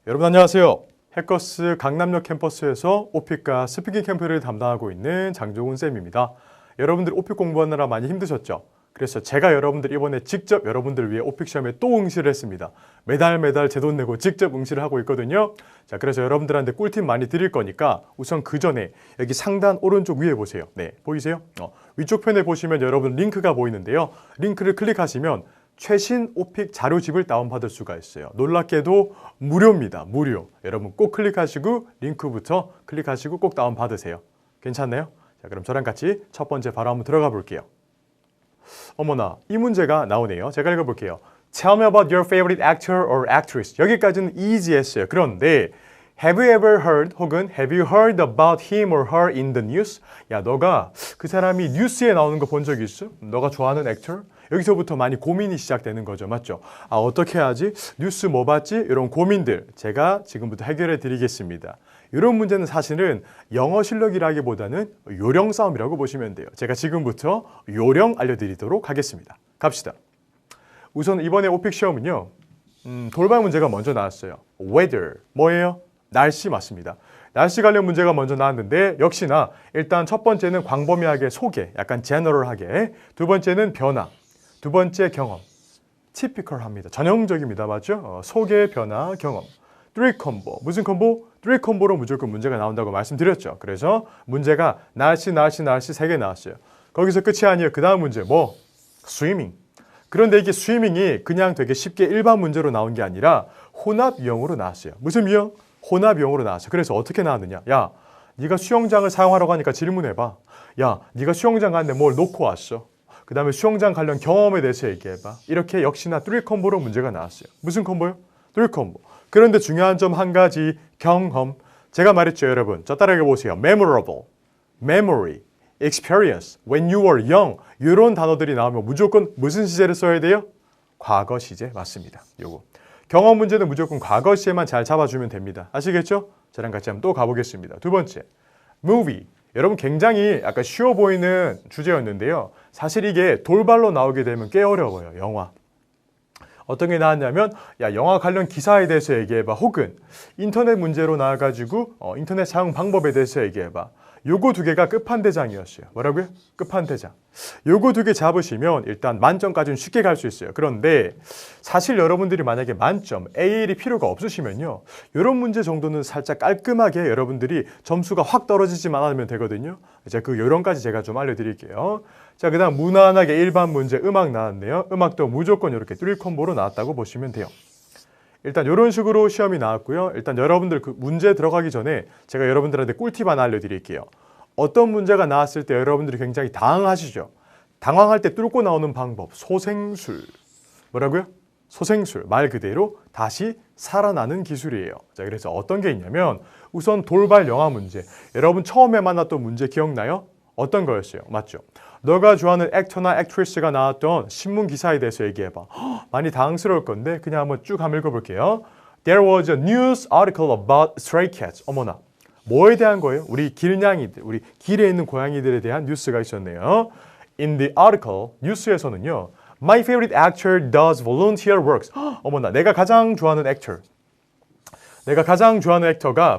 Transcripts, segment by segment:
여러분 안녕하세요. 해커스 강남역 캠퍼스에서 오픽과 스피킹 캠프를 담당하고 있는 장종훈 쌤입니다. 여러분들 오픽 공부하느라 많이 힘드셨죠? 그래서 제가 여러분들 이번에 직접 여러분들 위해 오픽 시험에 또 응시를 했습니다. 매달 제 돈 내고 직접 응시를 하고 있거든요. 자, 그래서 여러분들한테 꿀팁 많이 드릴 거니까 우선 그 전에 여기 상단 오른쪽 위에 보세요. 네, 보이세요? 위쪽 편에 보시면 여러분 링크가 보이는데요. 링크를 클릭하시면 최신 오픽 자료집을 다운받을 수가 있어요. 놀랍게도 무료입니다. 무료. 여러분 꼭 클릭하시고 링크부터 클릭하시고 꼭 다운받으세요. 괜찮나요? 자, 그럼 저랑 같이 첫 번째 바로 한번 들어가 볼게요. 어머나, 이 문제가 나오네요. 제가 읽어볼게요. Tell me about your favorite actor or actress. 여기까지는 easy했어요. 그런데 Have you ever heard 혹은 Have you heard about him or her in the news? 야, 너가 그 사람이 뉴스에 나오는 거 본 적 있어? 너가 좋아하는 액터? 여기서부터 많이 고민이 시작되는 거죠. 맞죠? 아, 어떻게 하지? 뉴스 뭐 봤지? 이런 고민들 제가 지금부터 해결해 드리겠습니다. 이런 문제는 사실은 영어 실력이라기보다는 요령 싸움이라고 보시면 돼요. 제가 지금부터 요령 알려드리도록 하겠습니다. 갑시다. 우선 이번에 오픽 시험은요. 돌발 문제가 먼저 나왔어요. weather, 뭐예요? 날씨 맞습니다. 날씨 관련 문제가 먼저 나왔는데 역시나 일단 첫 번째는 광범위하게 소개, 약간 제너럴하게. 두 번째는 변화. 두 번째 경험. typical합니다. 전형적입니다. 맞죠? 소개, 변화, 경험. three combo. 무슨 콤보? three combo로 무조건 문제가 나온다고 말씀드렸죠. 그래서 문제가 날씨 3개 나왔어요. 거기서 끝이 아니에요. 그 다음 문제 뭐? swimming. 그런데 이게 스위밍이 그냥 되게 쉽게 일반 문제로 나온 게 아니라 혼합 유형으로 나왔어요. 무슨 유형? 혼합 유형으로 나왔어요. 그래서 어떻게 나왔느냐? 야, 네가 수영장을 사용하러 가니까 질문해봐. 야, 네가 수영장 갔는데 뭘 놓고 왔어? 그 다음에 수영장 관련 경험에 대해서 얘기해봐. 이렇게 역시나 3 콤보로 문제가 나왔어요. 무슨 콤보요? 3 콤보. 그런데 중요한 점 한 가지, 경험. 제가 말했죠, 여러분. 저 따라해 보세요. memorable, memory, experience, when you were young. 이런 단어들이 나오면 무조건 무슨 시제를 써야 돼요? 과거 시제 맞습니다. 요거. 경험 문제는 무조건 과거 시제만 잘 잡아주면 됩니다. 아시겠죠? 저랑 같이 한번 또 가보겠습니다. 두 번째, movie. 여러분 굉장히 약간 쉬워 보이는 주제였는데요. 사실 이게 돌발로 나오게 되면 꽤 어려워요. 영화. 어떤 게 나왔냐면 야, 영화 관련 기사에 대해서 얘기해봐. 혹은 인터넷 문제로 나와가지고 인터넷 사용 방법에 대해서 얘기해봐. 요거 두 개가 끝판대장이었어요. 뭐라고요? 끝판대장. 요거 두 개 잡으시면 일단 만점까지는 쉽게 갈 수 있어요. 그런데 사실 여러분들이 만약에 만점, AL이 필요가 없으시면요. 이런 문제 정도는 살짝 깔끔하게 여러분들이 점수가 확 떨어지지만 않으면 되거든요. 이제 그 요령까지 제가 좀 알려드릴게요. 자, 그 다음 무난하게 일반 문제 음악 나왔네요. 음악도 무조건 이렇게 3 콤보로 나왔다고 보시면 돼요. 일단 이런 식으로 시험이 나왔고요. 일단 여러분들 그 문제 들어가기 전에 제가 여러분들한테 꿀팁 하나 알려드릴게요. 어떤 문제가 나왔을 때 여러분들이 굉장히 당황하시죠? 당황할 때 뚫고 나오는 방법, 소생술. 뭐라고요? 소생술, 말 그대로 다시 살아나는 기술이에요. 자, 그래서 어떤 게 있냐면 우선 돌발 영화 문제. 여러분 처음에 만났던 문제 기억나요? 어떤 거였어요? 맞죠? 너가 좋아하는 액터나 액트리스가 나왔던 신문 기사에 대해서 얘기해봐. 많이 당황스러울 건데 그냥 한번 쭉 한번 읽어볼게요. There was a news article about stray cats. 어머나, 뭐에 대한 거예요? 우리 길냥이들, 우리 길에 있는 고양이들에 대한 뉴스가 있었네요. In the article, 뉴스에서는요. My favorite actor does volunteer works. 어머나, 내가 가장 좋아하는 액터가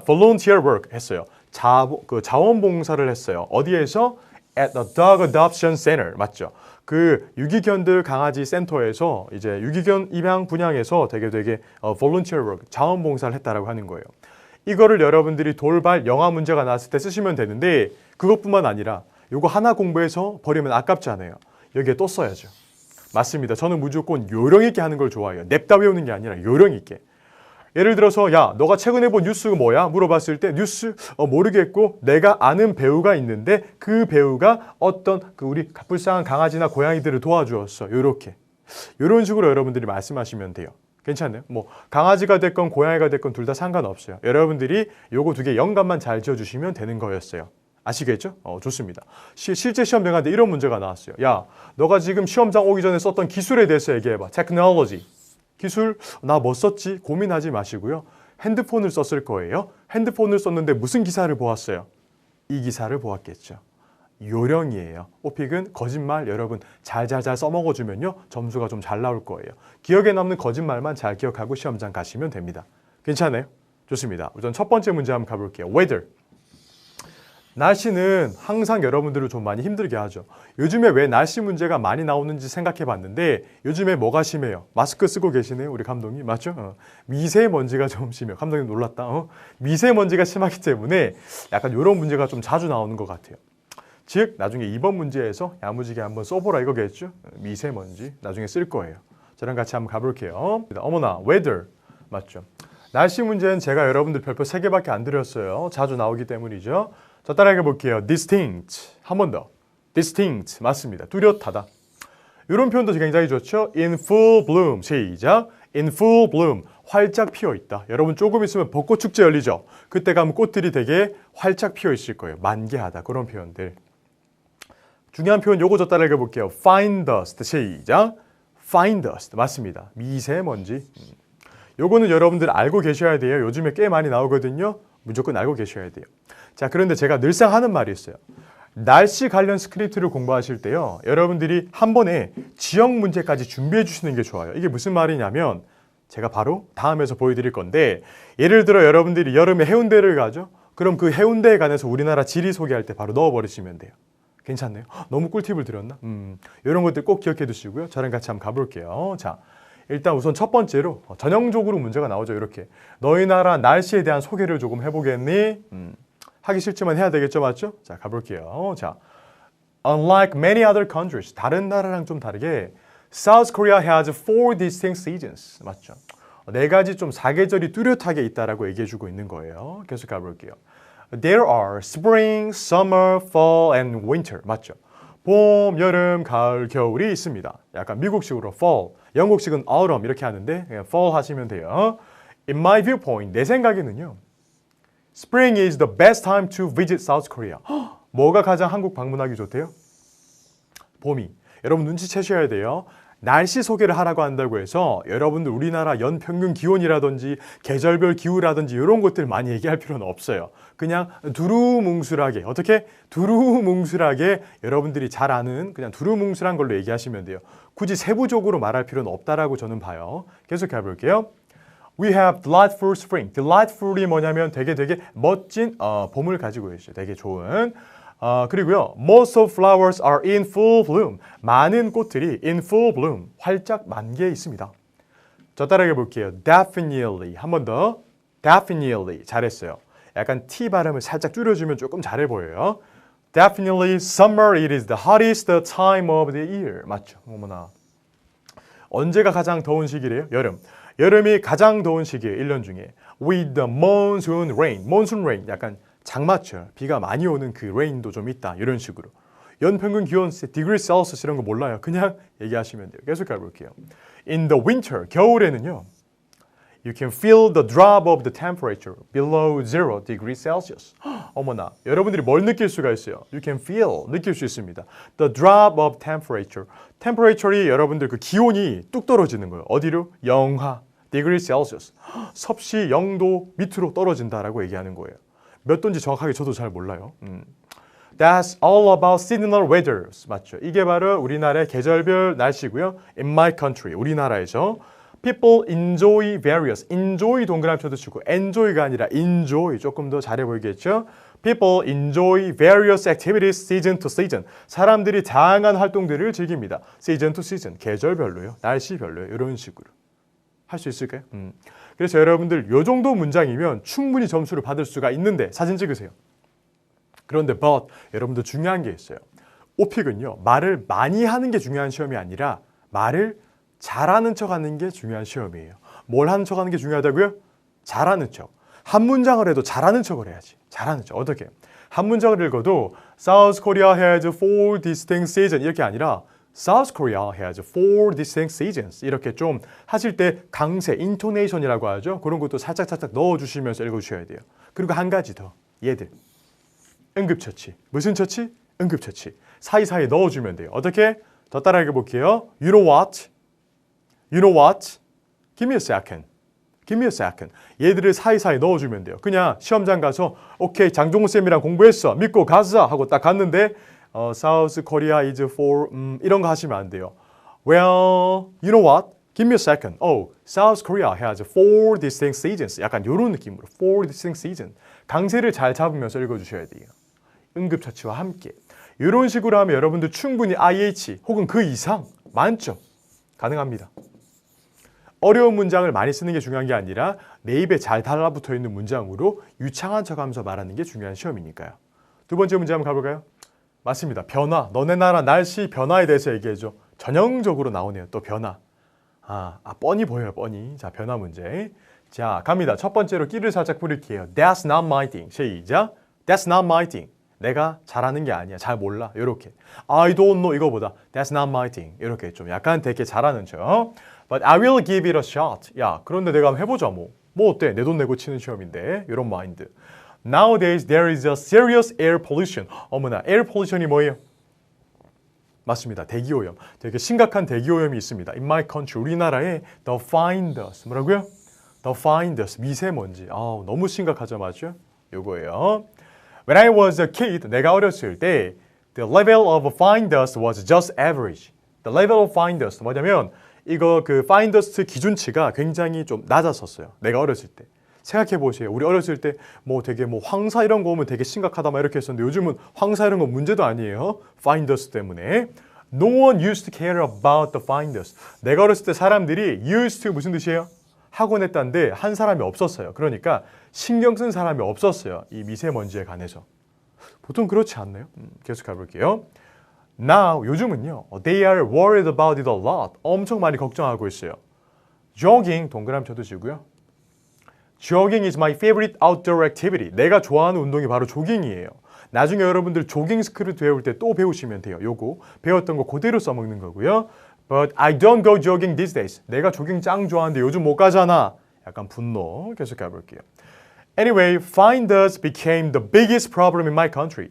volunteer work 했어요. 자원봉사를 했어요. 어디에서? At the dog adoption center. 맞죠? 그 유기견들 강아지 센터에서 이제 유기견 입양 분양에서 되게 volunteer work, 자원봉사를 했다라고 하는 거예요. 이거를 여러분들이 돌발 영화 문제가 나왔을 때 쓰시면 되는데 그것뿐만 아니라 이거 하나 공부해서 버리면 아깝지 않아요. 여기에 또 써야죠. 맞습니다. 저는 무조건 요령 있게 하는 걸 좋아해요. 냅다 외우는 게 아니라 요령 있게. 예를 들어서 야, 너가 최근에 본 뉴스가 뭐야? 물어봤을 때 뉴스 모르겠고 내가 아는 배우가 있는데 그 배우가 어떤 우리 불쌍한 강아지나 고양이들을 도와주었어. 요렇게. 요런 식으로 여러분들이 말씀하시면 돼요. 괜찮나요? 뭐 강아지가 됐건 고양이가 됐건 둘 다 상관없어요. 여러분들이 요거 두 개 영감만 잘 지어주시면 되는 거였어요. 아시겠죠? 좋습니다. 실제 시험 나갔는데 이런 문제가 나왔어요. 야, 너가 지금 시험장 오기 전에 썼던 기술에 대해서 얘기해봐. 테크놀로지. 기술, 나 뭐 썼지? 고민하지 마시고요. 핸드폰을 썼을 거예요. 핸드폰을 썼는데 무슨 기사를 보았어요? 이 기사를 보았겠죠. 요령이에요. 오픽은 거짓말 여러분 잘 써먹어주면요. 점수가 좀 잘 나올 거예요. 기억에 남는 거짓말만 잘 기억하고 시험장 가시면 됩니다. 괜찮아요? 좋습니다. 우선 첫 번째 문제 한번 가볼게요. weather. 날씨는 항상 여러분들을 좀 많이 힘들게 하죠. 요즘에 왜 날씨 문제가 많이 나오는지 생각해 봤는데 요즘에 뭐가 심해요? 마스크 쓰고 계시네요, 우리 감독님. 맞죠? 미세먼지가 좀 심해요. 감독님 놀랐다. 미세먼지가 심하기 때문에 약간 이런 문제가 좀 자주 나오는 것 같아요. 즉 나중에 이번 문제에서 야무지게 한번 써보라 이거겠죠? 미세먼지 나중에 쓸 거예요. 저랑 같이 한번 가볼게요. 어머나, weather. 맞죠? 날씨 문제는 제가 여러분들 별표 3개밖에 안 드렸어요. 자주 나오기 때문이죠. 자, 따라해 볼게요. distinct. 한 번 더. distinct. 맞습니다. 뚜렷하다. 이런 표현도 굉장히 좋죠. in full bloom. 시작. in full bloom. 활짝 피어 있다. 여러분 조금 있으면 벚꽃 축제 열리죠. 그때 가면 꽃들이 되게 활짝 피어 있을 거예요. 만개하다. 그런 표현들. 중요한 표현 요거 저 따라해 볼게요. fine dust. 시작. fine dust. 맞습니다. 미세먼지. 요거는 여러분들 알고 계셔야 돼요. 요즘에 꽤 많이 나오거든요. 무조건 알고 계셔야 돼요. 자, 그런데 제가 늘상 하는 말이 있어요. 날씨 관련 스크립트를 공부하실 때요. 여러분들이 한 번에 지역 문제까지 준비해 주시는 게 좋아요. 이게 무슨 말이냐면 제가 바로 다음에서 보여드릴 건데 예를 들어 여러분들이 여름에 해운대를 가죠. 그럼 그 해운대에 관해서 우리나라 지리 소개할 때 바로 넣어버리시면 돼요. 괜찮네요. 너무 꿀팁을 드렸나? 이런 것들 꼭 기억해 두시고요. 저랑 같이 한번 가볼게요. 자, 일단 우선 첫 번째로 전형적으로 문제가 나오죠. 이렇게 너희 나라 날씨에 대한 소개를 조금 해보겠니? 하기 싫지만 해야 되겠죠, 맞죠? 자, 가볼게요. 자, unlike many other countries, 다른 나라랑 좀 다르게 South Korea has 4 distinct seasons. 맞죠? 4가지 좀 사계절이 뚜렷하게 있다라고 얘기해주고 있는 거예요. 계속 가볼게요. There are spring, summer, fall, and winter. 맞죠? 봄, 여름, 가을, 겨울이 있습니다. 약간 미국식으로 fall, 영국식은 autumn 이렇게 하는데 그냥 fall 하시면 돼요. In my viewpoint, 내 생각에는요. Spring is the best time to visit South Korea. 뭐가 가장 한국 방문하기 좋대요? 봄이. 여러분 눈치채셔야 돼요. 날씨 소개를 하라고 한다고 해서 여러분들 우리나라 연평균 기온이라든지 계절별 기후라든지 이런 것들 많이 얘기할 필요는 없어요. 그냥 두루뭉술하게 어떻게? 두루뭉술하게 여러분들이 잘 아는 그냥 두루뭉술한 걸로 얘기하시면 돼요. 굳이 세부적으로 말할 필요는 없다라고 저는 봐요. 계속 해볼게요. We have delightful spring. delightful이 뭐냐면 되게 멋진 봄을 가지고 있어요. 되게 좋은. 그리고요. Most of flowers are in full bloom. 많은 꽃들이 in full bloom. 활짝 만개해 있습니다. 저 따라해 볼게요. Definitely. 한 번 더. Definitely. 잘했어요. 약간 T 발음을 살짝 줄여주면 조금 잘해 보여요. Definitely summer it is the hottest time of the year. 맞죠? 어머나. 언제가 가장 더운 시기래요? 여름. 여름이 가장 더운 시기예요. 1년 중에. With the monsoon rain. monsoon rain. 약간 장마철. 비가 많이 오는 그 rain도 좀 있다. 이런 식으로. 연평균 기온 degree Celsius 이런 거 몰라요. 그냥 얘기하시면 돼요. 계속 가볼게요. In the winter. 겨울에는요. You can feel the drop of the temperature below 0 degrees Celsius. 어머나, 여러분들이 뭘 느낄 수가 있어요? You can feel, 느낄 수 있습니다. The drop of temperature. temperature이 여러분들 그 기온이 뚝 떨어지는 거예요. 어디로? 영하, degrees Celsius. 섭씨 0도 밑으로 떨어진다라고 얘기하는 거예요. 몇 도인지 정확하게 저도 잘 몰라요. That's all about seasonal weather. 맞죠? 이게 바로 우리나라의 계절별 날씨고요. In my country, 우리나라에서. People enjoy various. enjoy 동그라미 쳐주시고 enjoy가 아니라 enjoy 조금 더 잘해 보이겠죠? People enjoy various activities season to season. 사람들이 다양한 활동들을 즐깁니다. season to season. 계절별로요. 날씨별로요. 이런 식으로. 할 수 있을까요? 그래서 여러분들 이 정도 문장이면 충분히 점수를 받을 수가 있는데 사진 찍으세요. 그런데 but 여러분들 중요한 게 있어요. 오픽은요. 말을 많이 하는 게 중요한 시험이 아니라 말을 잘하는 척하는 게 중요한 시험이에요. 뭘 하는 척하는 게 중요하다고요? 잘하는 척. 한 문장을 해도 잘하는 척을 해야지. 잘하는 척. 어떻게? 한 문장을 읽어도 South Korea has 4 distinct seasons 이렇게 아니라 South Korea has 4 distinct seasons 이렇게 좀 하실 때 강세, intonation이라고 하죠. 그런 것도 살짝 넣어주시면서 읽어주셔야 돼요. 그리고 한 가지 더. 얘들. 응급처치. 무슨 처치? 응급처치. 사이사이 넣어주면 돼요. 어떻게? 더 따라 읽어볼게요. You know what? You know what? Give me a second. Give me a second. 얘들을 사이사이 넣어주면 돼요. 그냥 시험장 가서 오케이 장종훈 쌤이랑 공부했어. 믿고 가자 하고 딱 갔는데 South Korea is for 이런 거 하시면 안 돼요. Well, you know what? Give me a second. Oh, South Korea has four distinct seasons. 약간 이런 느낌으로 four distinct seasons. 강세를 잘 잡으면서 읽어주셔야 돼요. 응급처치와 함께. 이런 식으로 하면 여러분들 충분히 IH 혹은 그 이상 많죠. 가능합니다. 어려운 문장을 많이 쓰는 게 중요한 게 아니라 내 입에 잘 달라붙어 있는 문장으로 유창한 척하면서 말하는 게 중요한 시험이니까요. 두 번째 문제 한번 가볼까요? 맞습니다. 변화. 너네 나라 날씨 변화에 대해서 얘기해줘. 전형적으로 나오네요. 또 변화. 뻔히 보여요. 뻔히. 자, 변화 문제. 자, 갑니다. 첫 번째로 끼를 살짝 뿌릴게요. That's not my thing. 시작. That's not my thing. 내가 잘하는 게 아니야. 잘 몰라. 이렇게. I don't know 이거보다 That's not my thing. 이렇게 좀 약간 되게 잘하는 척. But I will give it a shot. 야, 그런데 내가 한번 해보자 뭐. 뭐 어때? 내 돈 내고 치는 시험인데. 이런 마인드. Nowadays there is a serious air pollution. 어머나, air pollution이 뭐예요? 맞습니다. 대기오염. 되게 심각한 대기오염이 있습니다. In my country, 우리나라에 the fine dust. 뭐라고요? The fine dust. 미세먼지. 너무 심각하죠, 맞죠? 요거예요. When I was a kid, 내가 어렸을 때 the level of fine dust was just average. The level of fine dust 뭐냐면 이거 그 fine dust 기준치가 굉장히 좀 낮았었어요. 내가 어렸을 때. 생각해 보세요. 우리 어렸을 때 뭐 되게 뭐 황사 이런 거 오면 되게 심각하다 막 이렇게 했었는데 요즘은 황사 이런 거 문제도 아니에요. fine dust 때문에. No one used to care about the fine dust. 내가 어렸을 때 사람들이 used to 무슨 뜻이에요? 하곤 했다는데 한 사람이 없었어요. 그러니까 신경 쓴 사람이 없었어요. 이 미세먼지에 관해서. 보통 그렇지 않나요? 계속 가볼게요. Now, 요즘은요. They are worried about it a lot. 엄청 많이 걱정하고 있어요. Jogging, 동그라미 쳐두시고요. Jogging is my favorite outdoor activity. 내가 좋아하는 운동이 바로 조깅이에요. 나중에 여러분들 조깅 스크립트 배울 때 또 배우시면 돼요. 요거 배웠던 거 그대로 써먹는 거고요. But I don't go jogging these days. 내가 조깅 짱 좋아하는데 요즘 못 가잖아. 약간 분노. 계속 가볼게요. Anyway, fine dust became the biggest problem in my country.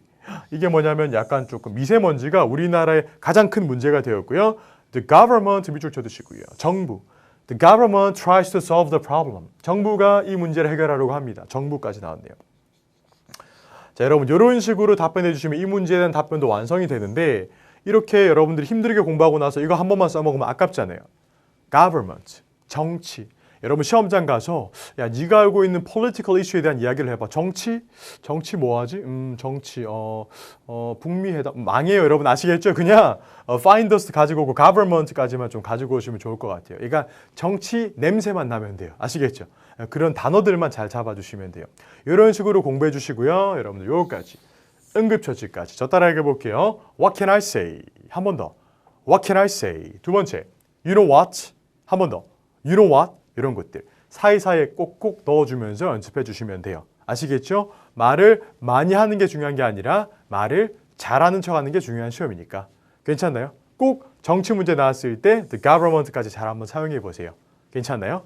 이게 뭐냐면 약간 조금 미세먼지가 우리나라의 가장 큰 문제가 되었고요. The government 밑줄 쳐두시고요. 정부. The government tries to solve the problem. 정부가 이 문제를 해결하려고 합니다. 정부까지 나왔네요. 자, 여러분 이런 식으로 답변해 주시면 이 문제에 대한 답변도 완성이 되는데 이렇게 여러분들이 힘들게 공부하고 나서 이거 한 번만 써먹으면 아깝잖아요. Government, 정치. 여러분 시험장 가서 야 네가 알고 있는 political issue에 대한 이야기를 해봐. 정치? 정치 뭐하지? 정치 북미 회담 망해요. 여러분 아시겠죠? 그냥 find us 가지고 오고 government까지만 좀 가지고 오시면 좋을 것 같아요. 그러니까 정치 냄새만 나면 돼요. 아시겠죠? 그런 단어들만 잘 잡아주시면 돼요. 이런 식으로 공부해 주시고요. 여러분들 요거까지 응급처치까지 저 따라 읽어볼게요. What can I say? 한 번 더. What can I say? 두 번째. You know what? 한 번 더. You know what? 이런 것들 사이사이에 꼭꼭 넣어주면서 연습해 주시면 돼요. 아시겠죠? 말을 많이 하는 게 중요한 게 아니라 말을 잘하는 척하는 게 중요한 시험이니까. 괜찮나요? 꼭 정치 문제 나왔을 때 the government까지 잘 한번 사용해 보세요. 괜찮나요?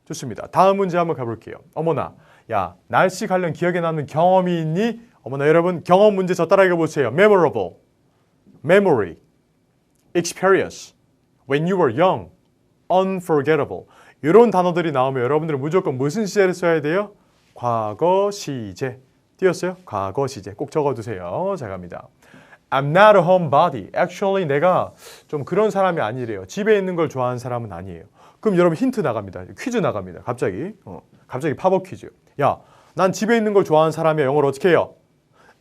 좋습니다. 다음 문제 한번 가볼게요. 어머나, 야 날씨 관련 기억에 남는 경험이 있니? 어머나 여러분 경험 문제 저 따라 읽어보세요. Memorable, memory, experience, when you were young, unforgettable. 이런 단어들이 나오면 여러분들은 무조건 무슨 시제를 써야 돼요? 과거 시제. 띄었어요? 과거 시제. 꼭 적어두세요. 자 갑니다. I'm not a homebody. Actually 내가 좀 그런 사람이 아니래요. 집에 있는 걸 좋아하는 사람은 아니에요. 그럼 여러분 힌트 나갑니다. 퀴즈 나갑니다. 갑자기 팝업 퀴즈. 야, 난 집에 있는 걸 좋아하는 사람이야. 영어로 어떻게 해요?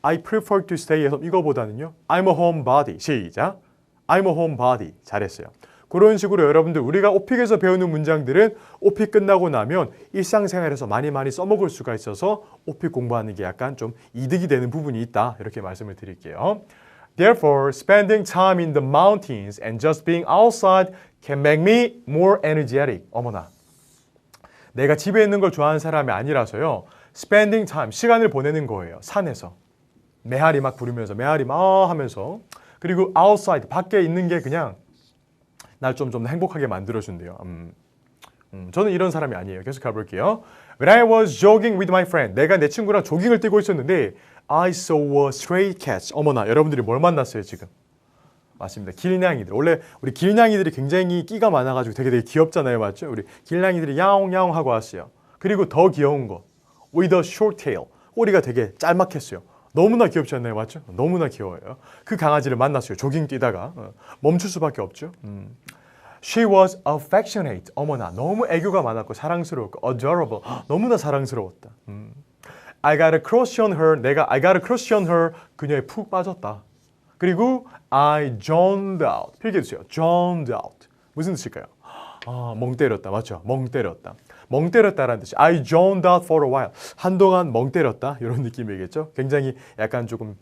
I prefer to stay에서 이거보다는요. I'm a homebody. 시작. I'm a homebody. 잘했어요. 그런 식으로 여러분들 우리가 오픽에서 배우는 문장들은 오픽 끝나고 나면 일상생활에서 많이 써먹을 수가 있어서 오픽 공부하는 게 약간 좀 이득이 되는 부분이 있다. 이렇게 말씀을 드릴게요. Therefore, spending time in the mountains and just being outside can make me more energetic. 어머나. 내가 집에 있는 걸 좋아하는 사람이 아니라서요. Spending time, 시간을 보내는 거예요. 산에서. 메아리 막 부르면서, 메아리 막 하면서. 그리고 outside, 밖에 있는 게 그냥 날 좀 행복하게 만들어준대요. 저는 이런 사람이 아니에요. 계속 가볼게요. When I was jogging with my friend. 내가 내 친구랑 조깅을 뛰고 있었는데 I saw a stray cat. 어머나, 여러분들이 뭘 만났어요, 지금? 맞습니다. 길냥이들. 원래 우리 길냥이들이 굉장히 끼가 많아가지고 되게 귀엽잖아요. 맞죠? 우리 길냥이들이 야옹야옹 하고 왔어요. 그리고 더 귀여운 거. With a short tail. 꼬리가 되게 짤막했어요. 너무나 귀엽지 않나요? 맞죠? 너무나 귀여워요. 그 강아지를 만났어요. 조깅 뛰다가. 멈출 수밖에 없죠. She was affectionate. 어머나, 너무 애교가 많았고 사랑스러웠고 adorable. 너무나 사랑스러웠다. I got a crush on her. I got a crush on her. 그녀에 푹 빠졌다. 그리고 I zoned out. 필기해주세요. zoned out. 무슨 뜻일까요? 멍 때렸다. 맞죠? 멍 때렸다. 멍 때렸다라는 뜻이 I zoned out for a while. 한동안 멍 때렸다. 이런 느낌이겠죠? 굉장히 약간 조금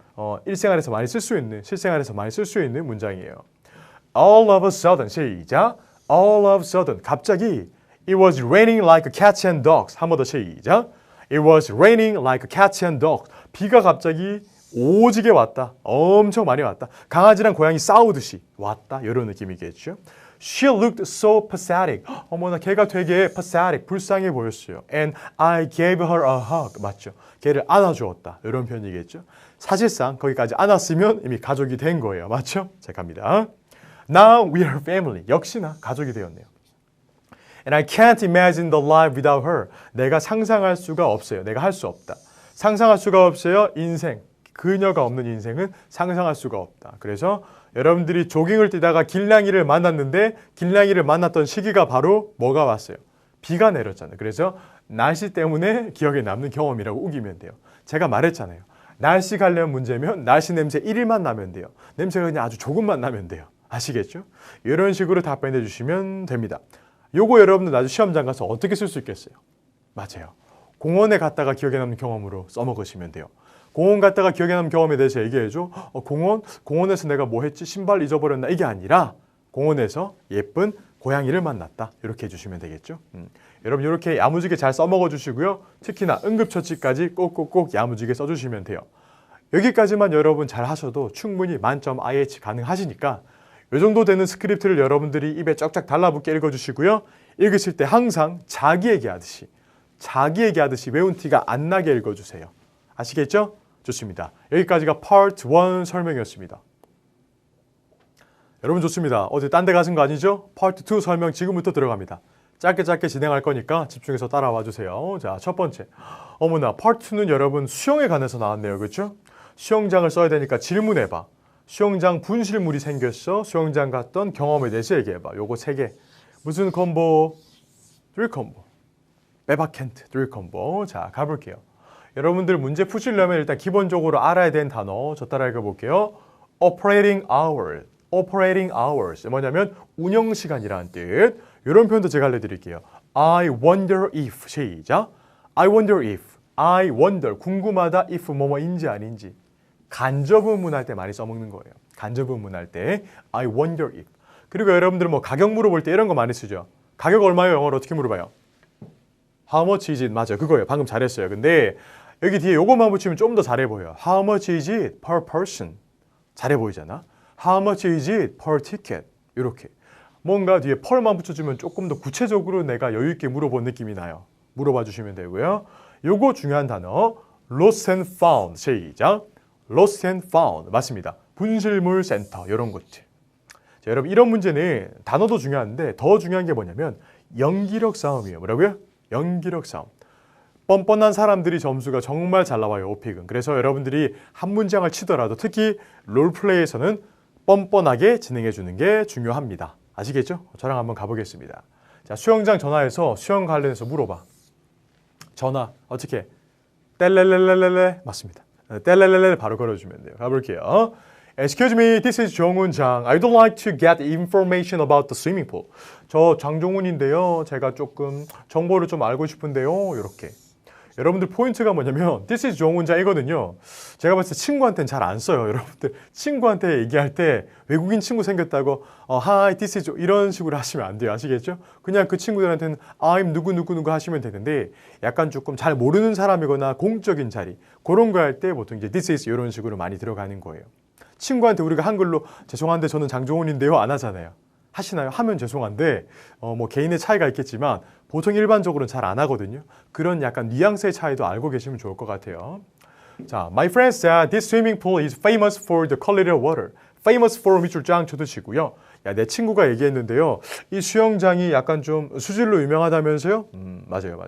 일생활에서 많이 쓸 수 있는, 실생활에서 많이 쓸 수 있는 문장이에요. All of a sudden. 시작. All of a sudden. 갑자기 It was raining like cats and dogs. 한 번 더 시작. It was raining like cats and dogs. 비가 갑자기 오지게 왔다. 엄청 많이 왔다. 강아지랑 고양이 싸우듯이 왔다. 이런 느낌이겠죠. She looked so pathetic. 어머나 걔가 되게 pathetic, 불쌍해 보였어요. And I gave her a hug. 맞죠? 걔를 안아주었다. 이런 표현이겠죠. 사실상 거기까지 안았으면 이미 가족이 된 거예요. 맞죠? 자, 갑니다. Now we are family. 역시나 가족이 되었네요. And I can't imagine the life without her. 내가 상상할 수가 없어요. 내가 할 수 없다. 상상할 수가 없어요. 인생. 그녀가 없는 인생은 상상할 수가 없다. 그래서 여러분들이 조깅을 뛰다가 길냥이를 만났는데 길냥이를 만났던 시기가 바로 뭐가 왔어요? 비가 내렸잖아요. 그래서 날씨 때문에 기억에 남는 경험이라고 우기면 돼요. 제가 말했잖아요. 날씨 관련 문제면 날씨 냄새 1일만 나면 돼요. 냄새가 그냥 아주 조금만 나면 돼요. 아시겠죠? 이런 식으로 답변해 주시면 됩니다. 요거 여러분들 나중에 시험장 가서 어떻게 쓸 수 있겠어요? 맞아요. 공원에 갔다가 기억에 남는 경험으로 써먹으시면 돼요. 공원 갔다가 기억에 남는 경험에 대해서 얘기해줘. 공원에서 내가 뭐 했지? 신발 잊어버렸나? 이게 아니라 공원에서 예쁜 고양이를 만났다. 이렇게 해주시면 되겠죠. 여러분 이렇게 야무지게 잘 써먹어 주시고요. 특히나 응급처치까지 꼭꼭꼭 야무지게 써주시면 돼요. 여기까지만 여러분 잘 하셔도 충분히 만점 IH 가능하시니까 이 정도 되는 스크립트를 여러분들이 입에 쫙쫙 달라붙게 읽어주시고요. 읽으실 때 항상 자기 얘기하듯이 외운 티가 안 나게 읽어주세요. 아시겠죠? 좋습니다. 여기까지가 파트 1 설명이었습니다. 여러분 좋습니다. 어디 딴 데 가신 거 아니죠? 파트 2 설명 지금부터 들어갑니다. 짧게 진행할 거니까 집중해서 따라와 주세요. 자, 첫 번째. 어머나, 파트 2는 여러분 수영에 관해서 나왔네요. 그렇죠? 수영장을 써야 되니까 질문해봐. 수영장 분실물이 생겼어. 수영장 갔던 경험에 대해서 얘기해봐. 요거 3개. 무슨 콤보? 3 콤보. 빼박캔트 3 콤보. 자, 가볼게요. 여러분들 문제 푸시려면 일단 기본적으로 알아야 되는 단어 저 따라 읽어볼게요. Operating hours. Operating hours. 뭐냐면 운영시간이라는 뜻. 이런 표현도 제가 알려드릴게요. I wonder if. 시작. I wonder if. I wonder. 궁금하다 if 뭐뭐인지 아닌지. 간접의문할 때 많이 써먹는 거예요. 간접의문할 때 I wonder if. 그리고 여러분들 뭐 가격 물어볼 때 이런 거 많이 쓰죠. 가격 얼마예요? 영어로 어떻게 물어봐요? How much is it? 맞아요. 그거예요. 방금 잘했어요. 근데 여기 뒤에 요것만 붙이면 좀 더 잘해 보여요. How much is it per person? 잘해 보이잖아. How much is it per ticket? 이렇게. 뭔가 뒤에 per만 붙여주면 조금 더 구체적으로 내가 여유 있게 물어본 느낌이 나요. 물어봐 주시면 되고요. 요거 중요한 단어 lost and found. 시작. lost and found. 맞습니다. 분실물 센터 이런 것들. 자, 여러분 이런 문제는 단어도 중요한데 더 중요한 게 뭐냐면 연기력 싸움이에요. 뭐라고요? 연기력 싸움. 뻔뻔한 사람들이 점수가 정말 잘 나와요. 오픽은. 그래서 여러분들이 한 문장을 치더라도 특히 롤플레이에서는 뻔뻔하게 진행해 주는 게 중요합니다. 아시겠죠? 저랑 한번 가보겠습니다. 자, 수영장 전화해서 수영 관련해서 물어봐. 전화 어떻게? 뗄레레레레레 맞습니다. 뗄레레레 바로 걸어주면 돼요. 가볼게요. Excuse me, this is 정훈 장. I'd like to get information about the swimming pool. 저 장종훈인데요. 제가 조금 정보를 좀 알고 싶은데요. 이렇게. 여러분들 포인트가 뭐냐면 This is 정훈 장이거든요. 제가 봤을 때 친구한테는 잘 안 써요. 여러분들 친구한테 얘기할 때 외국인 친구 생겼다고 Hi, this is 이런 식으로 하시면 안 돼요. 아시겠죠? 그냥 그 친구들한테는 I'm 누구 하시면 되는데 약간 조금 잘 모르는 사람이거나 공적인 자리 그런 거 할 때 보통 이제 This is 이런 식으로 많이 들어가는 거예요. 친구한테 우리가 한글로 죄송한데 저는 장종훈인데요 안 하잖아요. 하시나요? 하면 죄송한데 뭐 개인의 차이가 있겠지만 보통 일반적으로는 잘 안 하거든요. 그런 약간 뉘앙스의 차이도 알고 계시면 좋을 것 같아요. 자, my friend said this swimming pool is famous for the quality of water. famous for 밑줄 쫙 쳐두시고요. 야, 내 친구가 얘기했는데요. 이 수영장이 약간 좀 수질로 유명하다면서요? 맞아요.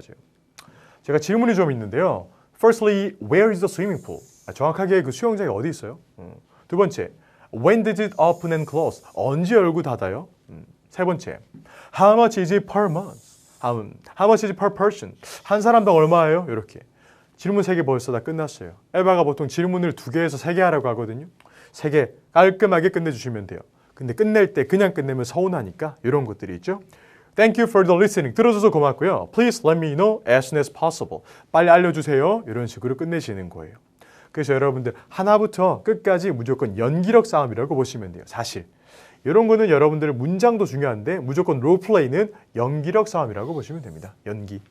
제가 질문이 좀 있는데요. Firstly, where is the swimming pool? 정확하게 그 수영장이 어디 있어요? 두 번째, when did it open and close? 언제 열고 닫아요? 세 번째, how much is it per month? How much is it per person? 한 사람당 얼마예요? 이렇게. 질문 3개 벌써 다 끝났어요. 에바가 보통 질문을 2개에서 3개 하라고 하거든요. 3개 깔끔하게 끝내주시면 돼요. 근데 끝낼 때 그냥 끝내면 서운하니까 이런 것들이 있죠. Thank you for the listening. 들어줘서 고맙고요. Please let me know as soon as possible. 빨리 알려주세요. 이런 식으로 끝내시는 거예요. 그래서 여러분들 하나부터 끝까지 무조건 연기력 싸움이라고 보시면 돼요. 사실 이런 거는 여러분들 문장도 중요한데 무조건 롤플레이는 연기력 싸움이라고 보시면 됩니다. 연기.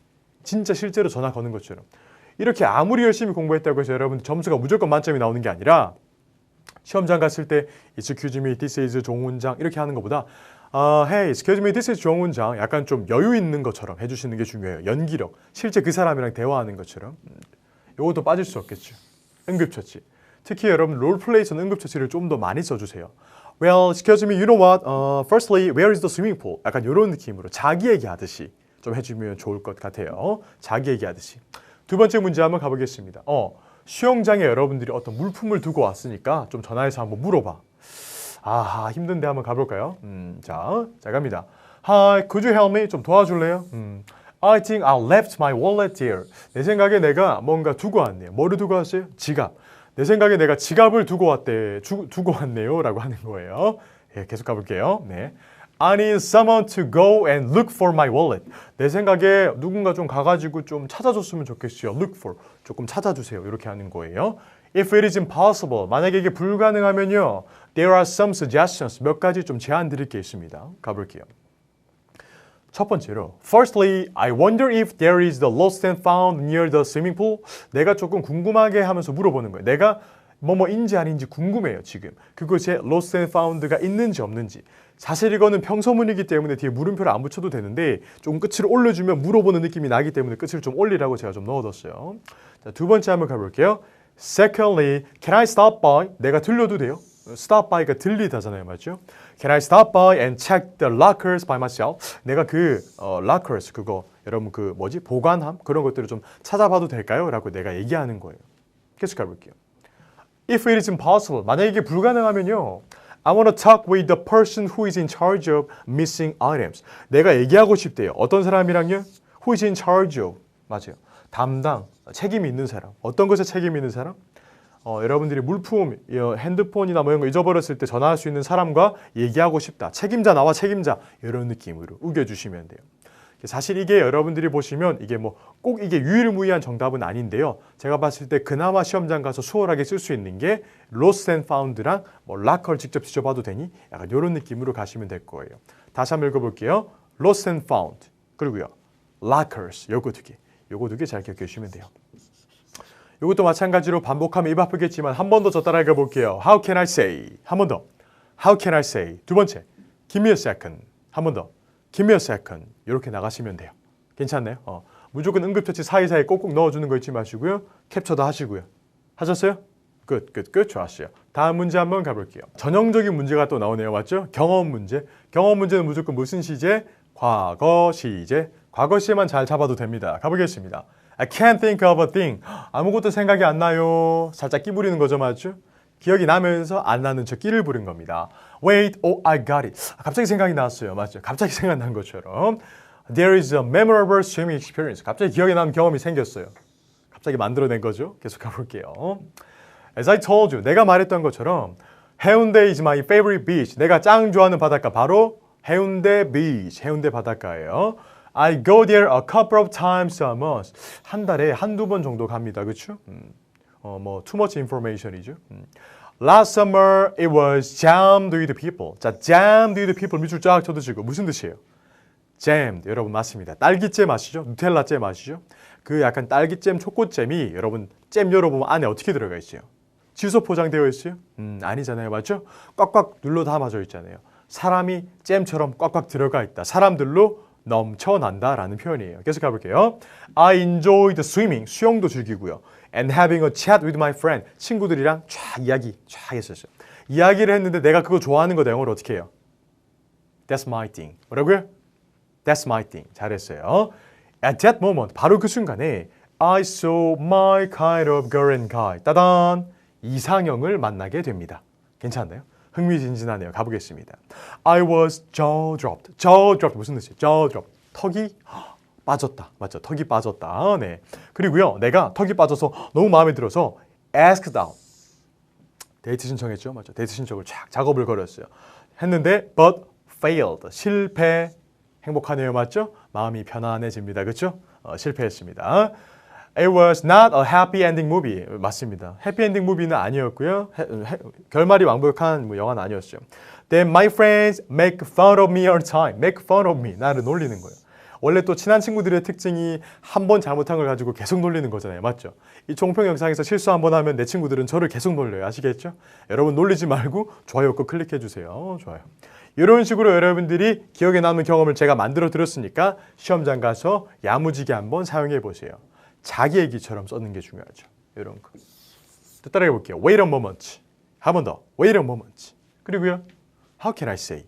진짜 실제로 전화 거는 것처럼. 이렇게 아무리 열심히 공부했다고 해서 여러분들 점수가 무조건 만점이 나오는 게 아니라 시험장 갔을 때 excuse me, this is 종훈장 이렇게 하는 것보다 hey, excuse me, this is 종훈장 약간 좀 여유 있는 것처럼 해주시는 게 중요해요. 연기력. 실제 그 사람이랑 대화하는 것처럼. 이것도 빠질 수 없겠죠. 응급처치. 특히 여러분 롤플레이에서는 응급처치를 좀 더 많이 써주세요. Well, excuse me, you know what? Firstly, where is the swimming pool? 약간 이런 느낌으로 자기 얘기하듯이 좀 해주면 좋을 것 같아요. 자기 얘기하듯이. 두 번째 문제 한번 가보겠습니다. 수영장에 여러분들이 어떤 물품을 두고 왔으니까 좀 전화해서 한번 물어봐. 아하, 힘든데 한번 가볼까요? 자 갑니다. Hi, could you help me? 좀 도와줄래요? I think I left my wallet here. 내 생각에 내가 뭔가 두고 왔네요. 뭐를 두고 왔어요? 지갑. 내 생각에 내가 지갑을 두고 왔네요. 라고 하는 거예요. 예, 계속 가볼게요. 네. I need someone to go and look for my wallet. 내 생각에 누군가 좀 가가지고 좀 찾아줬으면 좋겠어요. Look for. 조금 찾아주세요. 이렇게 하는 거예요. If it is impossible. 만약에 이게 불가능하면요. There are some suggestions. 몇 가지 좀 제안 드릴 게 있습니다. 가볼게요. 첫 번째로 Firstly, I wonder if there is the lost and found near the swimming pool. 내가 조금 궁금하게 하면서 물어보는 거예요. 내가 뭐뭐인지 아닌지 궁금해요. 지금. 그것에 lost and found가 있는지 없는지. 사실 이거는 평서문이기 때문에 뒤에 물음표를 안 붙여도 되는데 조금 끝을 올려주면 물어보는 느낌이 나기 때문에 끝을 좀 올리라고 제가 좀 넣어뒀어요. 자, 두 번째 한번 가볼게요. Secondly, can I stop by? 내가 들려도 돼요? stop by가 들리다잖아요. 맞죠? Can I stop by and check the lockers by myself? 내가 그 lockers 그거 여러분 그 뭐지? 보관함? 그런 것들을 좀 찾아봐도 될까요? 라고 내가 얘기하는 거예요. 계속 가볼게요. If it is impossible. 만약에 이게 불가능하면요. I want to talk with the person who is in charge of missing items. 내가 얘기하고 싶대요. 어떤 사람이랑요? Who is in charge of. 맞아요. 담당, 책임이 있는 사람. 어떤 것에 책임이 있는 사람? 여러분들이 물품, 핸드폰이나 뭐 이런 거 잊어버렸을 때 전화할 수 있는 사람과 얘기하고 싶다. 책임자 나와 책임자. 이런 느낌으로 우겨주시면 돼요. 사실 이게 여러분들이 보시면 이게 뭐 꼭 이게 유일무이한 정답은 아닌데요. 제가 봤을 때 그나마 시험장 가서 수월하게 쓸 수 있는 게 lost and found랑 뭐 락커를 직접 뒤져봐도 되니 약간 이런 느낌으로 가시면 될 거예요. 다시 한번 읽어볼게요. lost and found 그리고요 lockers 요거 두 개 잘 기억해 주시면 돼요. 이것도 마찬가지로 반복하면 입 아프겠지만 한 번 더 저 따라 읽어볼게요. How can I say? 한 번 더. How can I say? 두 번째. Give me a second. 한 번 더. Give me a second. 이렇게 나가시면 돼요. 괜찮나요? 무조건 응급처치 사이사이 꼭꼭 넣어주는 거 잊지 마시고요. 캡처도 하시고요. 하셨어요? 끝. 좋았어요. 다음 문제 한번 가볼게요. 전형적인 문제가 또 나오네요. 맞죠? 경험 문제. 경험 문제는 무조건 무슨 시제? 과거 시제. 과거 시제만 잘 잡아도 됩니다. 가보겠습니다. I can't think of a thing. 아무것도 생각이 안 나요. 살짝 끼 부리는 거죠, 맞죠? 기억이 나면서 안 나는 척 끼를 부린 겁니다. Wait, oh, I got it. 갑자기 생각이 났어요, 맞죠? 갑자기 생각난 것처럼. There is a memorable swimming experience. 갑자기 기억에 남는 경험이 생겼어요. 갑자기 만들어낸 거죠. 계속 가볼게요. As I told you, 내가 말했던 것처럼 해운대 is my favorite beach. 내가 짱 좋아하는 바닷가 바로 해운대 beach, 해운대 바닷가예요. I go there a couple of times a month. 한 달에 한두 번 정도 갑니다. 그렇죠? 뭐 too much information이죠. Last summer it was jammed with people. 자, jammed with people 밑줄 쫙 쳐두시고 무슨 뜻이에요? jammed. 여러분 맞습니다. 딸기잼 아시죠? 누텔라잼 아시죠? 그 약간 딸기잼, 초코잼이 여러분 잼 열어보면 안에 어떻게 들어가 있어요? 질소 포장되어 있어요? 아니잖아요. 맞죠? 꽉꽉 눌러 담아져 있잖아요. 사람이 잼처럼 꽉꽉 들어가 있다. 사람들로 넘쳐난다라는 표현이에요. 계속 가볼게요. I enjoyed swimming. 수영도 즐기고요. And having a chat with my friend. 친구들이랑 쫙 했었어요. 이야기를 했는데 내가 그거 좋아하는 거 영어로 어떻게 해요? That's my thing. 뭐라고요? That's my thing. 잘했어요. At that moment, 바로 그 순간에 I saw my kind of girl and guy. 따단! 이상형을 만나게 됩니다. 괜찮나요? 흥미진진하네요. 가보겠습니다. I was jaw dropped. jaw dropped 무슨 뜻이에요? jaw dropped. 턱이 빠졌다. 맞죠? 턱이 빠졌다. 네. 그리고요. 내가 턱이 빠져서 너무 마음에 들어서 asked out. 데이트 신청했죠. 맞죠? 데이트 신청을 쫙 작업을 걸었어요. 했는데 but failed. 실패. 행복하네요. 맞죠? 마음이 편안해집니다. 그렇죠? 실패했습니다. It was not a happy ending movie. 맞습니다. 해피엔딩 무비는 아니었고요. 결말이 완벽한 영화는 아니었죠. Then my friends make fun of me all the time. make fun of me. 나를 놀리는 거예요. 원래 또 친한 친구들의 특징이 한 번 잘못한 걸 가지고 계속 놀리는 거잖아요. 맞죠? 이 종평 영상에서 실수 한 번 하면 내 친구들은 저를 계속 놀려요. 아시겠죠? 여러분 놀리지 말고 좋아요 꼭 클릭해 주세요. 좋아요. 이런 식으로 여러분들이 기억에 남는 경험을 제가 만들어 드렸으니까 시험장 가서 야무지게 한번 사용해 보세요. 자기 얘기처럼 써는 게 중요하죠. 이런 거. 또 따라해 볼게요. Wait a moment. 한 번 더. Wait a moment. 그리고요. How can I say?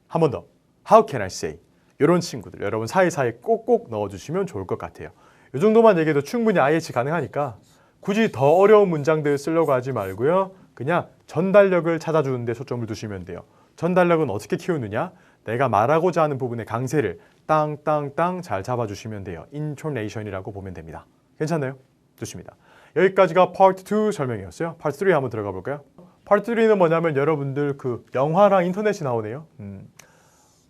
한 번 더. How can I say? 이런 친구들 여러분 사이사이 꼭꼭 넣어주시면 좋을 것 같아요. 이 정도만 얘기해도 충분히 IH 가능하니까 굳이 더 어려운 문장들 쓰려고 하지 말고요. 그냥 전달력을 찾아주는 데 초점을 두시면 돼요. 전달력은 어떻게 키우느냐? 내가 말하고자 하는 부분의 강세를 땅땅땅 잘 잡아주시면 돼요. intonation이라고 보면 됩니다. 괜찮나요? 좋습니다. 여기까지가 파트 2 설명이었어요. 파트 3 한번 들어가 볼까요? 파트 3는 뭐냐면 여러분들 그 영화랑 인터넷이 나오네요.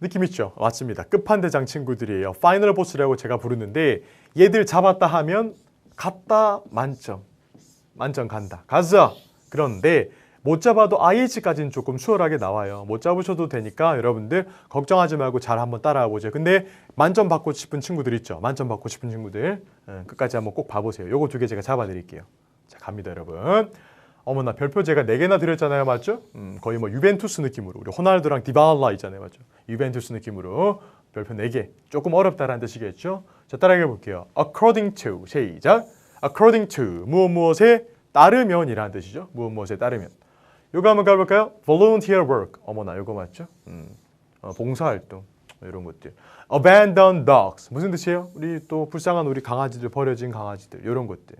느낌 있죠? 맞습니다. 끝판대장 친구들이에요. 파이널 보스라고 제가 부르는데 얘들 잡았다 하면 갔다 만점. 만점 간다. 가자! 그런데 못 잡아도 IH까지는 조금 수월하게 나와요. 못 잡으셔도 되니까 여러분들 걱정하지 말고 잘 한번 따라와 보죠. 근데 만점 받고 싶은 친구들 있죠? 만점 받고 싶은 친구들 끝까지 한번 꼭 봐보세요. 요거 두 개 제가 잡아드릴게요. 자, 갑니다 여러분. 어머나 별표 제가 4개나 드렸잖아요. 맞죠? 거의 뭐 유벤투스 느낌으로 우리 호날두랑 디발라 있잖아요. 맞죠? 유벤투스 느낌으로 별표 4개. 조금 어렵다라는 뜻이겠죠? 자, 따라해 볼게요. According to 시작. According to 무엇에 따르면이라는 뜻이죠. 무엇에 따르면. 요거 한번 가볼까요? Volunteer work. 어머나 요거 맞죠? 봉사활동 이런 것들. Abandoned dogs. 무슨 뜻이에요? 우리 또 불쌍한 우리 강아지들, 버려진 강아지들 이런 것들.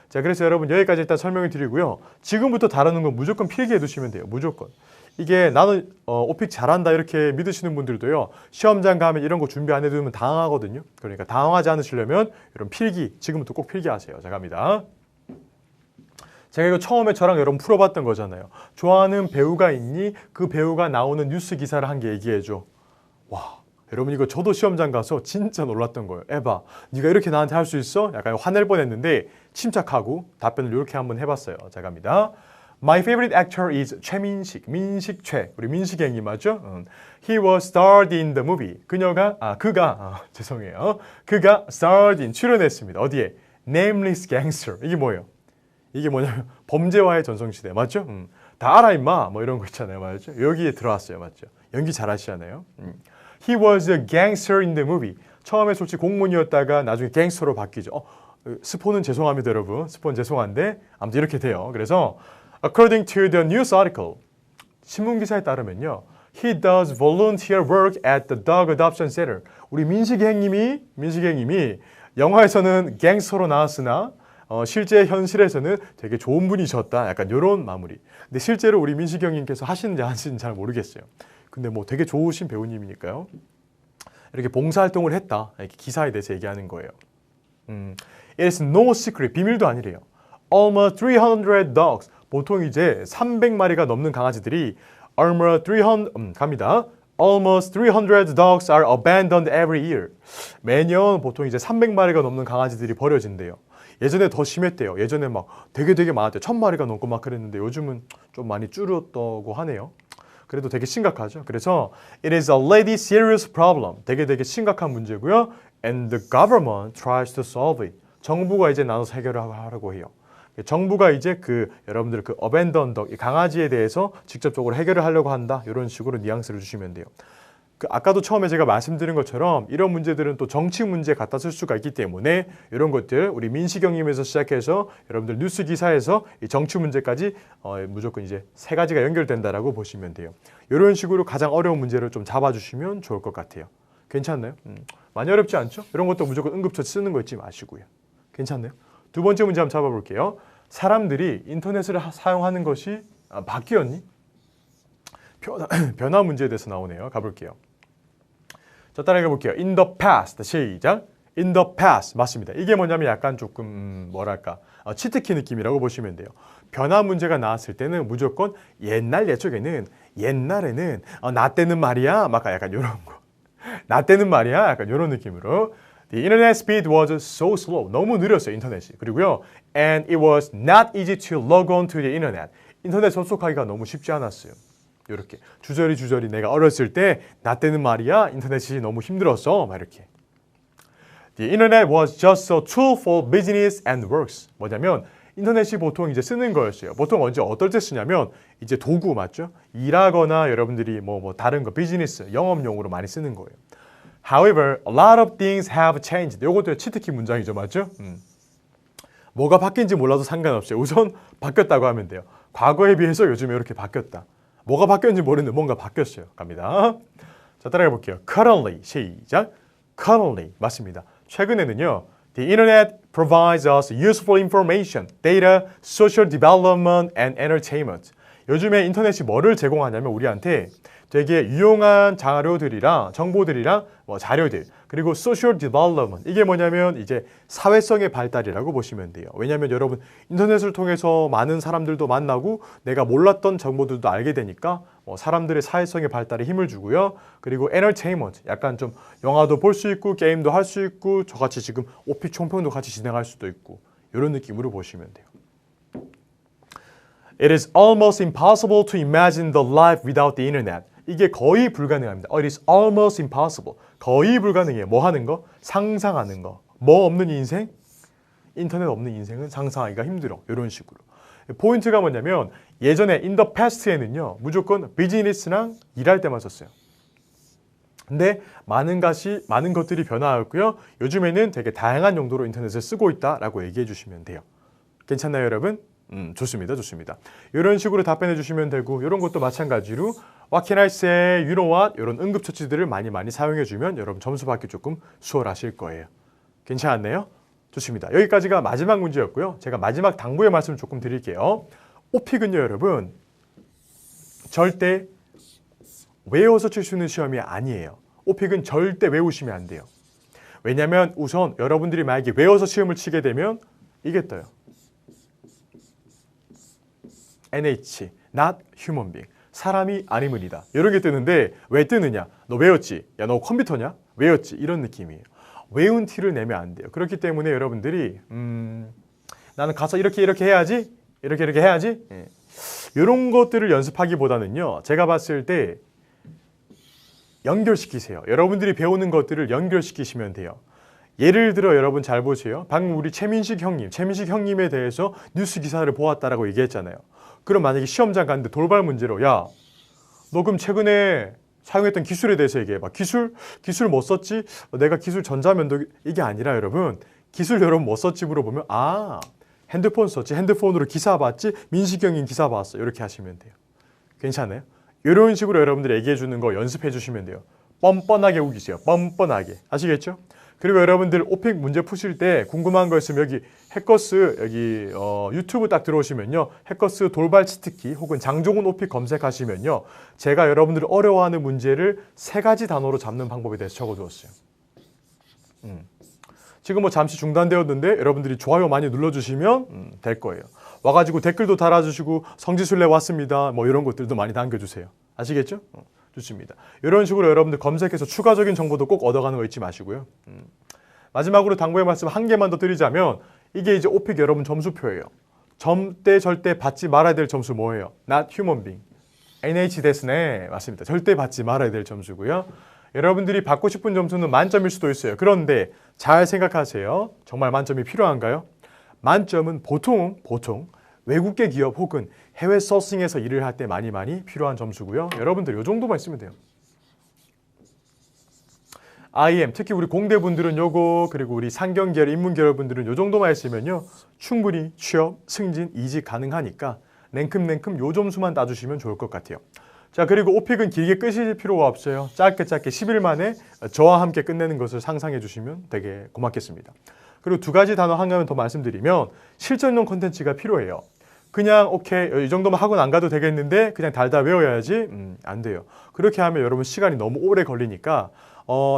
자, 그래서 여러분 여기까지 일단 설명을 드리고요. 지금부터 다루는 건 무조건 필기해 두시면 돼요. 무조건. 이게 나는 오픽 잘한다 이렇게 믿으시는 분들도요. 시험장 가면 이런 거 준비 안 해두면 당황하거든요. 그러니까 당황하지 않으시려면 이런 필기 지금부터 꼭 필기하세요. 자, 갑니다. 제가 이거 처음에 저랑 여러분 풀어봤던 거잖아요. 좋아하는 배우가 있니? 그 배우가 나오는 뉴스 기사를 한 개 얘기해줘. 와, 여러분 이거 저도 시험장 가서 진짜 놀랐던 거예요. 에바, 네가 이렇게 나한테 할 수 있어? 약간 화낼 뻔했는데 침착하고 답변을 이렇게 한번 해봤어요. 자, 갑니다. My favorite actor is 최민식. 민식 최. 우리 민식이 맞죠? He was starred in the movie. 죄송해요. 그가 starred in 출연했습니다. 어디에? Nameless Gangster. 이게 뭐예요? 이게 뭐냐면 범죄와의 전성시대. 맞죠? 다 알아 임마. 뭐 이런 거 있잖아요. 맞죠? 여기에 들어왔어요. 맞죠? 연기 잘하시잖아요. He was a gangster in the movie. 처음에 솔직히 공무원이었다가 나중에 갱스터로 바뀌죠. 스포는 죄송합니다, 여러분. 스포는 죄송한데 아무튼 이렇게 돼요. 그래서 according to the news article, 신문 기사에 따르면요, he does volunteer work at the dog adoption center. 우리 민식이 형님이 영화에서는 갱스터로 나왔으나 실제 현실에서는 되게 좋은 분이셨다. 약간 이런 마무리. 근데 실제로 우리 민식이 형님께서 하시는지 안 하시는지 잘 모르겠어요. 근데 뭐 되게 좋으신 배우님이니까요. 이렇게 봉사활동을 했다. 이렇게 기사에 대해서 얘기하는 거예요. It is no secret. 비밀도 아니래요. Almost 300 dogs. 보통 이제 300마리가 넘는 강아지들이 갑니다. Almost 300 dogs are abandoned every year. 매년 보통 이제 300마리가 넘는 강아지들이 버려진대요. 예전에 더 심했대요. 예전에 막 되게 많았대요. 1000마리가 넘고 막 그랬는데 요즘은 좀 많이 줄었다고 하네요. 그래도 되게 심각하죠. 그래서 it is a really serious problem. 되게 심각한 문제고요. And the government tries to solve it. 정부가 이제 나눠서 해결하려고 해요. 정부가 이제 여러분들 abandoned dog, 이 강아지에 대해서 직접적으로 해결을 하려고 한다. 이런 식으로 뉘앙스를 주시면 돼요. 아까도 처음에 제가 말씀드린 것처럼 이런 문제들은 또 정치 문제 갖다 쓸 수가 있기 때문에 이런 것들 우리 민식형님에서 시작해서 여러분들 뉴스 기사에서 이 정치 문제까지 무조건 이제 3가지가 연결된다라고 보시면 돼요. 이런 식으로 가장 어려운 문제를 좀 잡아주시면 좋을 것 같아요. 괜찮나요? 많이 어렵지 않죠? 이런 것도 무조건 응급처치 쓰는 거 잊지 마시고요. 괜찮나요? 두 번째 문제 한번 잡아볼게요. 사람들이 인터넷을 사용하는 것이 바뀌었니? 변화 문제에 대해서 나오네요. 가볼게요. 자, 따라가 볼게요. In the past. 시작. In the past. 맞습니다. 이게 뭐냐면 약간 조금 뭐랄까 치트키 느낌이라고 보시면 돼요. 변화 문제가 나왔을 때는 무조건 옛날에는 나 때는 말이야 막 약간 이런 거. 나 때는 말이야 약간 이런 느낌으로 The internet speed was so slow. 너무 느렸어요 인터넷이. 그리고요 and it was not easy to log on to the internet. 인터넷 접속하기가 너무 쉽지 않았어요. 이렇게 주저리 내가 어렸을 때 나 때는 말이야 인터넷이 너무 힘들었어 막 이렇게. The internet was just a tool for business and works. 뭐냐면 인터넷이 보통 이제 쓰는 거였어요. 보통 언제 어떨 때 쓰냐면 이제 도구 맞죠? 일하거나 여러분들이 뭐 다른 거 비즈니스 영업용으로 많이 쓰는 거예요. However, a lot of things have changed. 이것도 치트키 문장이죠, 맞죠? 뭐가 바뀐지 몰라도 상관없어요. 우선 바뀌었다고 하면 돼요. 과거에 비해서 요즘에 이렇게 바뀌었다. 뭐가 바뀌었는지 모르는데 뭔가 바뀌었어요. 갑니다. 자, 따라가 볼게요. Currently, 시작. Currently, 맞습니다. 최근에는요. The internet provides us useful information, data, social development, and entertainment. 요즘에 인터넷이 뭐를 제공하냐면 우리한테 되게 유용한 자료들이랑 정보들이랑 자료들 그리고 social development 이게 뭐냐면 이제 사회성의 발달이라고 보시면 돼요. 왜냐하면 여러분 인터넷을 통해서 많은 사람들도 만나고 내가 몰랐던 정보들도 알게 되니까 사람들의 사회성의 발달에 힘을 주고요. 그리고 entertainment 약간 좀 영화도 볼 수 있고 게임도 할 수 있고 저같이 지금 오피 총평도 같이 진행할 수도 있고 이런 느낌으로 보시면 돼요. It is almost impossible to imagine the life without the internet. 이게 거의 불가능합니다. It is almost impossible. 거의 불가능해요. 뭐 하는 거? 상상하는 거. 뭐 없는 인생? 인터넷 없는 인생은 상상하기가 힘들어. 이런 식으로. 포인트가 뭐냐면 예전에 in the past에는요. 무조건 비즈니스랑 일할 때만 썼어요. 근데 많은 것들이 변화하였고요. 요즘에는 되게 다양한 용도로 인터넷을 쓰고 있다라고 얘기해 주시면 돼요. 괜찮나요, 여러분? 좋습니다. 이런 식으로 답변해 주시면 되고 이런 것도 마찬가지로 What can I say, you know what? 이런 응급처치들을 많이 사용해 주면 여러분 점수 받기 조금 수월하실 거예요. 괜찮았네요? 좋습니다. 여기까지가 마지막 문제였고요. 제가 마지막 당부의 말씀을 조금 드릴게요. 오픽은요, 여러분 절대 외워서 칠 수 있는 시험이 아니에요. 오픽은 절대 외우시면 안 돼요. 왜냐하면 우선 여러분들이 만약에 외워서 시험을 치게 되면 이게 떠요. NH, not human being. 사람이 아니문이다. 이런 게 뜨는데 왜 뜨느냐? 너 외웠지? 야, 너 컴퓨터냐? 외웠지? 이런 느낌이에요. 외운 티를 내면 안 돼요. 그렇기 때문에 여러분들이 나는 가서 이렇게 해야지? 이렇게 해야지? 예. 이런 것들을 연습하기보다는요. 제가 봤을 때 연결시키세요. 여러분들이 배우는 것들을 연결시키시면 돼요. 예를 들어 여러분 잘 보세요. 방금 우리 최민식 형님에 대해서 뉴스 기사를 보았다라고 얘기했잖아요. 그럼 만약에 시험장 갔는데 돌발 문제로 야, 너 그럼 최근에 사용했던 기술에 대해서 얘기해봐. 기술 뭐 썼지? 내가 기술 전자면도기 이게 아니라 여러분 기술 여러분 뭐 썼지 물어보면 아 핸드폰 썼지. 핸드폰으로 기사 봤지. 민식이 형님 기사 봤어. 이렇게 하시면 돼요. 괜찮아요? 이런 식으로 여러분들이 얘기해 주는 거 연습해 주시면 돼요. 뻔뻔하게 우기세요. 뻔뻔하게. 아시겠죠? 그리고 여러분들 오픽 문제 푸실 때 궁금한 거 있으면 여기 해커스 여기 유튜브 딱 들어오시면요. 해커스 돌발 치트키 혹은 장종훈 오픽 검색하시면요. 제가 여러분들이 어려워하는 문제를 3가지 단어로 잡는 방법에 대해서 적어두었어요. 지금 뭐 잠시 중단되었는데 여러분들이 좋아요 많이 눌러주시면 될 거예요. 와가지고 댓글도 달아주시고 성지순례 왔습니다. 뭐 이런 것들도 많이 남겨주세요. 아시겠죠? 좋습니다. 이런 식으로 여러분들 검색해서 추가적인 정보도 꼭 얻어가는 거 잊지 마시고요. 마지막으로 당부의 말씀 한 개만 더 드리자면 이게 이제 오픽 여러분 점수표예요. 절대 받지 말아야 될 점수 뭐예요? Not human being. NH 데스네. 맞습니다. 절대 받지 말아야 될 점수고요. 여러분들이 받고 싶은 점수는 만점일 수도 있어요. 그런데 잘 생각하세요. 정말 만점이 필요한가요? 만점은 보통 외국계 기업 혹은 해외 소싱에서 일을 할 때 많이 필요한 점수고요. 여러분들 이 정도만 있으면 돼요. IM, 특히 우리 공대분들은 요거 그리고 우리 상경계열, 인문계열 분들은 요 정도만 있으면요. 충분히 취업, 승진, 이직 가능하니까 냉큼 요 점수만 따주시면 좋을 것 같아요. 자, 그리고 오픽은 길게 끄실 필요가 없어요. 짧게 10일 만에 저와 함께 끝내는 것을 상상해 주시면 되게 고맙겠습니다. 그리고 2가지 단어 한 가지 더 말씀드리면 실전용 콘텐츠가 필요해요. 그냥 오케이 이 정도만 하고는 안 가도 되겠는데 그냥 달달 외워야지? 안 돼요. 그렇게 하면 여러분 시간이 너무 오래 걸리니까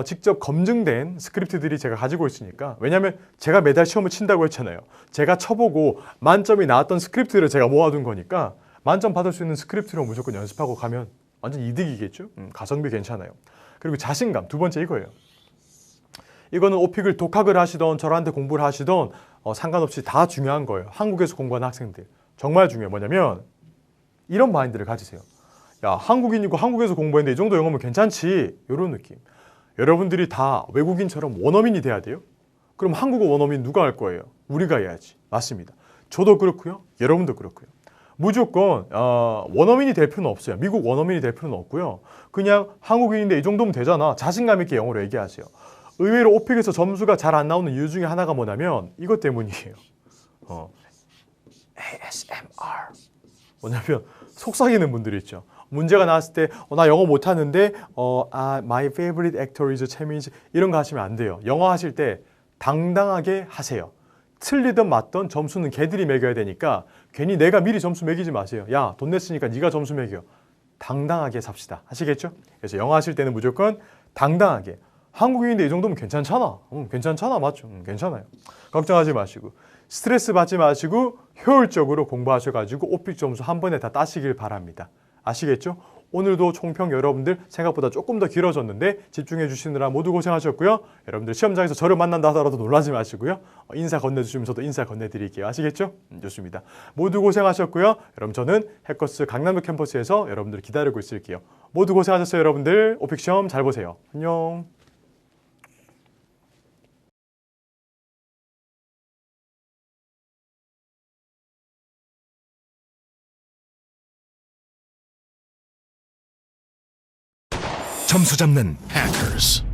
직접 검증된 스크립트들이 제가 가지고 있으니까, 왜냐하면 제가 매달 시험을 친다고 했잖아요. 제가 쳐보고 만점이 나왔던 스크립트를 제가 모아둔 거니까 만점 받을 수 있는 스크립트로 무조건 연습하고 가면 완전 이득이겠죠? 가성비 괜찮아요. 그리고 자신감, 두 번째 이거예요. 이거는 오픽을 독학을 하시던 저한테 공부를 하시던 상관없이 다 중요한 거예요. 한국에서 공부하는 학생들 정말 중요해요. 뭐냐면 이런 마인드를 가지세요. 야, 한국인이고 한국에서 공부했는데 이 정도 영어면 괜찮지, 이런 느낌. 여러분들이 다 외국인처럼 원어민이 돼야 돼요? 그럼 한국어 원어민 누가 할 거예요? 우리가 해야지. 맞습니다. 저도 그렇고요. 여러분도 그렇고요. 무조건 원어민이 될 필요는 없어요. 미국 원어민이 될 필요는 없고요. 그냥 한국인인데 이 정도면 되잖아. 자신감 있게 영어로 얘기하세요. 의외로 오픽에서 점수가 잘 안 나오는 이유 중에 하나가 뭐냐면 이것 때문이에요. ASMR. 뭐냐면 속삭이는 분들이 있죠. 문제가 나왔을 때 나 영어 못하는데 my favorite actor is 최민식, 이런 거 하시면 안 돼요. 영어 하실 때 당당하게 하세요. 틀리든 맞든 점수는 걔들이 매겨야 되니까 괜히 내가 미리 점수 매기지 마세요. 야, 돈 냈으니까 네가 점수 매겨. 당당하게 삽시다. 아시겠죠? 그래서 영어 하실 때는 무조건 당당하게. 한국인인데 이 정도면 괜찮잖아. 괜찮잖아. 맞죠? 괜찮아요. 걱정하지 마시고 스트레스 받지 마시고 효율적으로 공부하셔가지고 오픽 점수 한 번에 다 따시길 바랍니다. 아시겠죠? 오늘도 총평 여러분들 생각보다 조금 더 길어졌는데 집중해 주시느라 모두 고생하셨고요. 여러분들 시험장에서 저를 만난다 하더라도 놀라지 마시고요. 인사 건네주시면 저도 인사 건네드릴게요. 아시겠죠? 좋습니다. 모두 고생하셨고요. 여러분 저는 해커스 강남역 캠퍼스에서 여러분들 기다리고 있을게요. 모두 고생하셨어요. 여러분들 오픽 시험 잘 보세요. 안녕. 점수 잡는 Hackers.